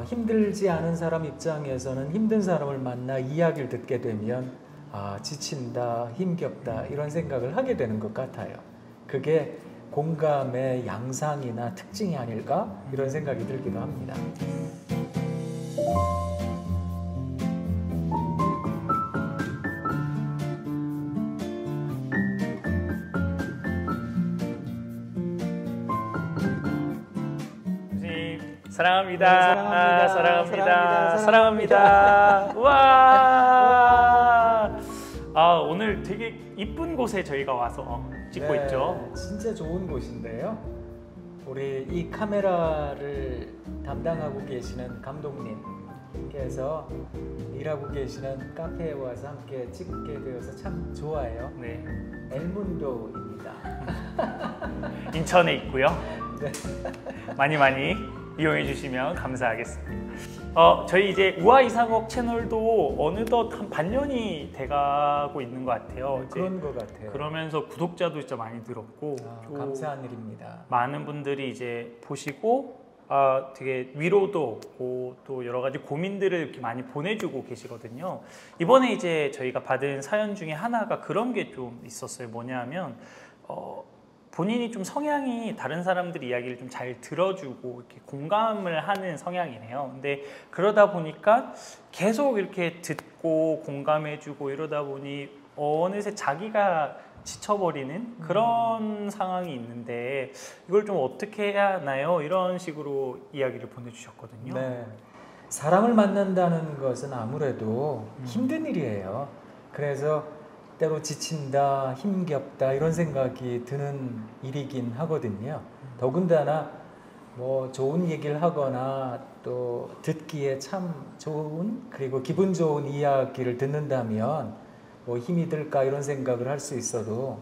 힘들지 않은 사람 입장에서는 힘든 사람을 만나 이야기를 듣게 되면 지친다, 힘겹다 이런 생각을 하게 되는 것 같아요. 그게 공감의 양상이나 특징이 아닐까 이런 생각이 들기도 합니다. 사랑합니다. 네, 사랑합니다. 사랑합니다. 사랑합니다. 사랑합니다. 와. 오늘 되게 이쁜 곳에 저희가 와서 찍고 네, 있죠. 진짜 좋은 곳인데요. 우리 이 카메라를 담당하고 계시는 감독님께서 일하고 계시는 카페에 와서 함께 찍게 되어서 참 좋아요. 네. 엘문도입니다. 인천에 있고요. 네. 많이 이용해 주시면 감사하겠습니다. 저희 이제 우아 이상ок 채널도 어느덧 한 반년이 돼가고 있는 것 같아요. 그런 것 같아요. 그러면서 구독자도 진짜 많이 늘었고 감사한 일입니다. 많은 분들이 이제 보시고 되게 위로도 오고 또 여러 가지 고민들을 이렇게 많이 보내주고 계시거든요. 이번에 이제 저희가 받은 사연 중에 하나가 그런 게 좀 있었어요. 뭐냐면 본인이 좀 성향이 다른 사람들 이야기를 좀 잘 들어주고 이렇게 공감을 하는 성향이네요. 근데 그러다 보니까 계속 이렇게 듣고 공감해주고 이러다 보니 어느새 자기가 지쳐버리는 그런 상황이 있는데 이걸 좀 어떻게 해야 하나요? 이런 식으로 이야기를 보내주셨거든요. 네. 사람을 만난다는 것은 아무래도 힘든 일이에요. 그래서 때로 지친다, 힘겹다 이런 생각이 드는 일이긴 하거든요. 더군다나 뭐 좋은 얘기를 하거나 또 듣기에 참 좋은 그리고 기분 좋은 이야기를 듣는다면 뭐 힘이 들까 이런 생각을 할 수 있어도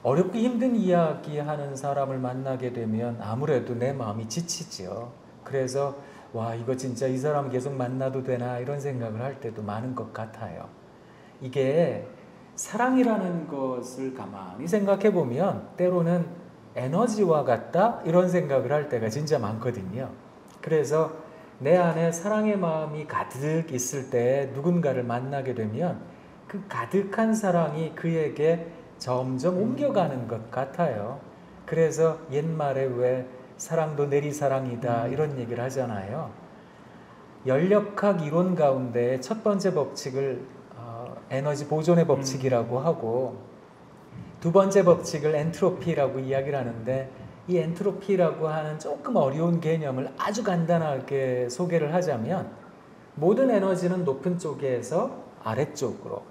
어렵고 힘든 이야기하는 사람을 만나게 되면 아무래도 내 마음이 지치죠. 그래서 와 이거 진짜 이 사람 계속 만나도 되나 이런 생각을 할 때도 많은 것 같아요. 이게 사랑이라는 것을 가만히 생각해 보면 때로는 에너지와 같다 이런 생각을 할 때가 진짜 많거든요. 그래서 내 안에 사랑의 마음이 가득 있을 때 누군가를 만나게 되면 그 가득한 사랑이 그에게 점점 옮겨가는 것 같아요. 그래서 옛말에 왜 사랑도 내리사랑이다 이런 얘기를 하잖아요. 연력학 이론 가운데 첫 번째 법칙을 에너지 보존의 법칙이라고 하고 두 번째 법칙을 엔트로피라고 이야기를 하는데 이 엔트로피라고 하는 조금 어려운 개념을 아주 간단하게 소개를 하자면 모든 에너지는 높은 쪽에서 아래쪽으로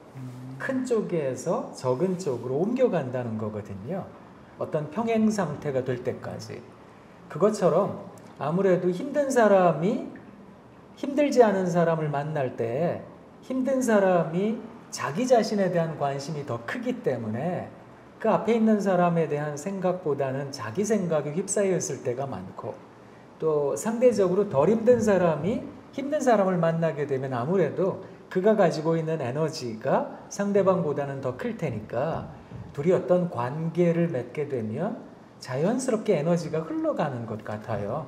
큰 쪽에서 적은 쪽으로 옮겨간다는 거거든요. 어떤 평행 상태가 될 때까지. 그것처럼 아무래도 힘든 사람이 힘들지 않은 사람을 만날 때 힘든 사람이 자기 자신에 대한 관심이 더 크기 때문에 그 앞에 있는 사람에 대한 생각보다는 자기 생각에 휩싸여 있을 때가 많고 또 상대적으로 덜 힘든 사람이 힘든 사람을 만나게 되면 아무래도 그가 가지고 있는 에너지가 상대방보다는 더 클 테니까 둘이 어떤 관계를 맺게 되면 자연스럽게 에너지가 흘러가는 것 같아요.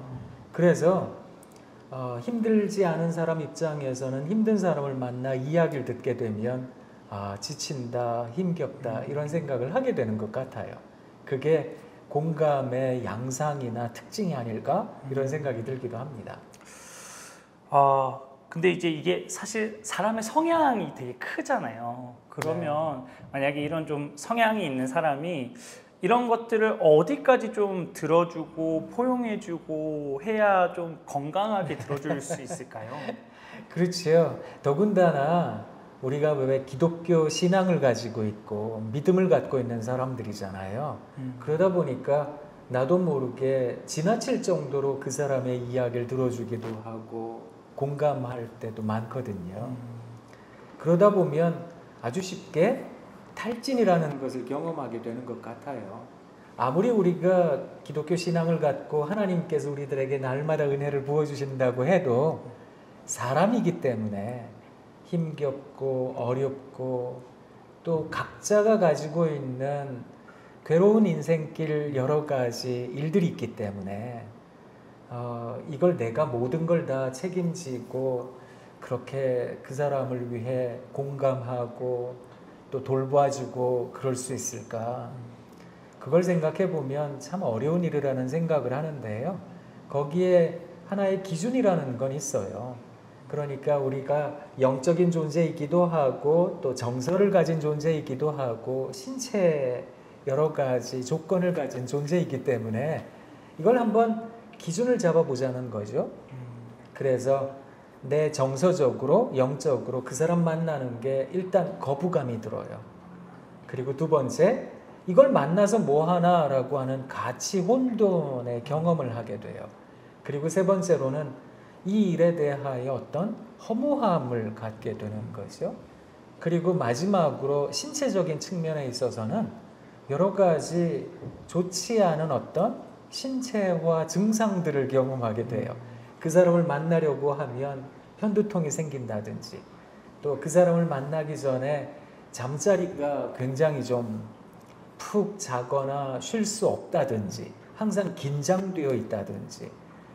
그래서 힘들지 않은 사람 입장에서는 힘든 사람을 만나 이야기를 듣게 되면 지친다, 힘겹다 이런 생각을 하게 되는 것 같아요. 그게 공감의 양상이나 특징이 아닐까 이런 생각이 들기도 합니다. 근데 이제 이게 사실 사람의 성향이 되게 크잖아요. 그러면 만약에 이런 좀 성향이 있는 사람이 이런 것들을 어디까지 좀 들어주고 포용해주고 해야 좀 건강하게 들어줄 수 있을까요? 그렇죠. 더군다나 우리가 왜 기독교 신앙을 가지고 있고 믿음을 갖고 있는 사람들이잖아요. 그러다 보니까 나도 모르게 지나칠 정도로 그 사람의 이야기를 들어주기도 하고 공감할 때도 많거든요. 그러다 보면 아주 쉽게 탈진이라는 것을 경험하게 되는 것 같아요. 아무리 우리가 기독교 신앙을 갖고 하나님께서 우리들에게 날마다 은혜를 부어주신다고 해도 사람이기 때문에 힘겹고 어렵고 또 각자가 가지고 있는 괴로운 인생길 여러 가지 일들이 있기 때문에 이걸 내가 모든 걸 다 책임지고 그렇게 그 사람을 위해 공감하고 또 돌봐주고 그럴 수 있을까? 그걸 생각해 보면 참 어려운 일이라는 생각을 하는데요. 거기에 하나의 기준이라는 건 있어요. 그러니까 우리가 영적인 존재이기도 하고 또 정서를 가진 존재이기도 하고 신체 여러 가지 조건을 가진 존재이기 때문에 이걸 한번 기준을 잡아보자는 거죠. 그래서 내 정서적으로 영적으로 그 사람 만나는 게 일단 거부감이 들어요. 그리고 두 번째, 이걸 만나서 뭐 하나라고 하는 가치 혼돈의 경험을 하게 돼요. 그리고 세 번째로는 이 일에 대하여 어떤 허무함을 갖게 되는 거죠. 그리고 마지막으로 신체적인 측면에 있어서는 여러 가지 좋지 않은 어떤 신체화 증상들을 경험하게 돼요. 그 사람을 만나려고 하면 현두통이 생긴다든지 또 그 사람을 만나기 전에 잠자리가 굉장히 좀 푹 자거나 쉴 수 없다든지 항상 긴장되어 있다든지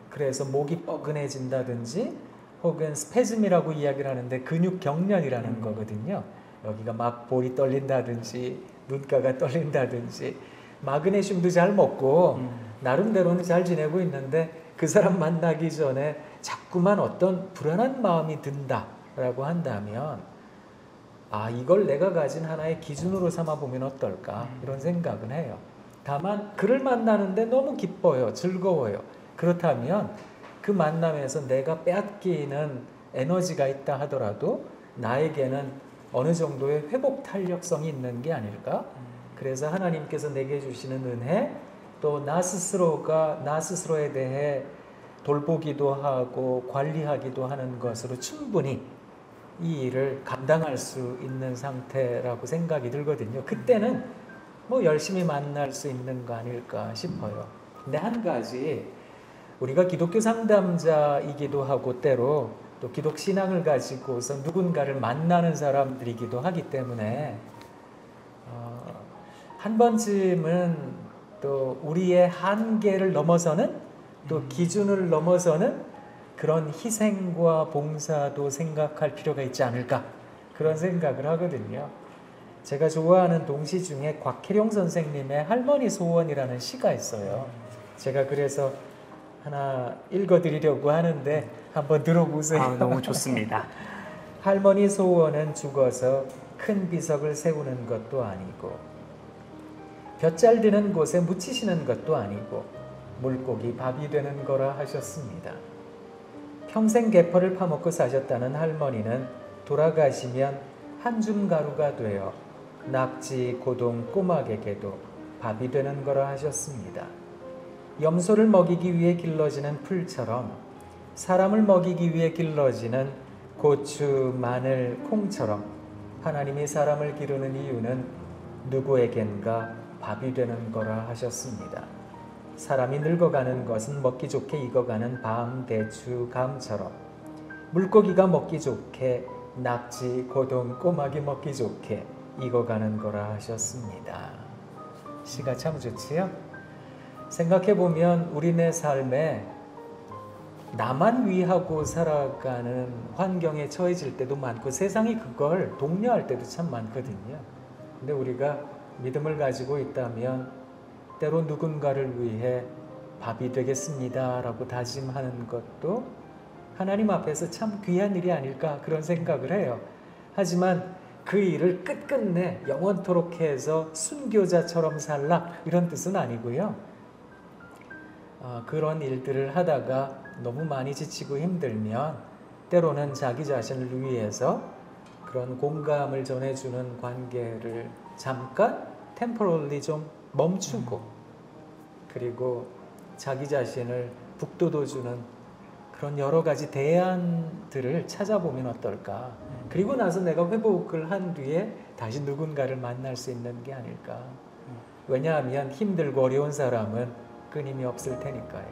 그래서 목이 뻐근해진다든지 혹은 스패즘이라고 이야기를 하는데 근육 경련이라는 거거든요. 여기가 막 볼이 떨린다든지 눈가가 떨린다든지 마그네슘도 잘 먹고 나름대로는 잘 지내고 있는데 그 사람 만나기 전에 자꾸만 어떤 불안한 마음이 든다라고 한다면 이걸 내가 가진 하나의 기준으로 삼아보면 어떨까 이런 생각은 해요. 다만 그를 만나는데 너무 기뻐요. 즐거워요. 그렇다면 그 만남에서 내가 빼앗기는 에너지가 있다 하더라도 나에게는 어느 정도의 회복 탄력성이 있는 게 아닐까? 그래서 하나님께서 내게 주시는 은혜 또 나 스스로에 대해 돌보기도 하고 관리하기도 하는 것으로 충분히 이 일을 감당할 수 있는 상태라고 생각이 들거든요. 그때는 뭐 열심히 만날 수 있는 거 아닐까 싶어요. 근데 한 가지 우리가 기독교 상담자이기도 하고 때로 또 기독 신앙을 가지고서 누군가를 만나는 사람들이기도 하기 때문에 한 번쯤은 또 우리의 한계를 넘어서는 또 기준을 넘어서는 그런 희생과 봉사도 생각할 필요가 있지 않을까 그런 생각을 하거든요. 제가 좋아하는 동시 중에 곽혜룡 선생님의 할머니 소원이라는 시가 있어요. 제가 그래서 하나 읽어드리려고 하는데 한번 들어보세요. 너무 좋습니다. 할머니 소원은 죽어서 큰 비석을 세우는 것도 아니고 볕잘 드는 곳에 묻히시는 것도 아니고 물고기 밥이 되는 거라 하셨습니다. 평생 개펄을 파먹고 사셨다는 할머니는 돌아가시면 한 줌 가루가 되어 낙지, 고동, 꼬막에게도 밥이 되는 거라 하셨습니다. 염소를 먹이기 위해 길러지는 풀처럼 사람을 먹이기 위해 길러지는 고추, 마늘, 콩처럼 하나님이 사람을 기르는 이유는 누구에겐가 밥이 되는 거라 하셨습니다. 사람이 늙어가는 것은 먹기 좋게 익어가는 밤, 대추, 감처럼 물고기가 먹기 좋게 낙지, 고동, 꼬막이 먹기 좋게 익어가는 거라 하셨습니다. 시가 참 좋지요? 생각해보면 우리네 삶에 나만 위하고 살아가는 환경에 처해질 때도 많고 세상이 그걸 독려할 때도 참 많거든요. 근데 우리가 믿음을 가지고 있다면 때로 누군가를 위해 밥이 되겠습니다 라고 다짐하는 것도 하나님 앞에서 참 귀한 일이 아닐까 그런 생각을 해요. 하지만 그 일을 끝끝내 영원토록 해서 순교자처럼 살라 이런 뜻은 아니고요. 그런 일들을 하다가 너무 많이 지치고 힘들면 때로는 자기 자신을 위해서 그런 공감을 전해주는 관계를 잠깐 템포럴리 좀 멈추고 그리고 자기 자신을 북돋워주는 그런 여러 가지 대안들을 찾아보면 어떨까. 그리고 나서 내가 회복을 한 뒤에 다시 누군가를 만날 수 있는 게 아닐까. 왜냐하면 힘들고 어려운 사람은 끊임이 없을 테니까요.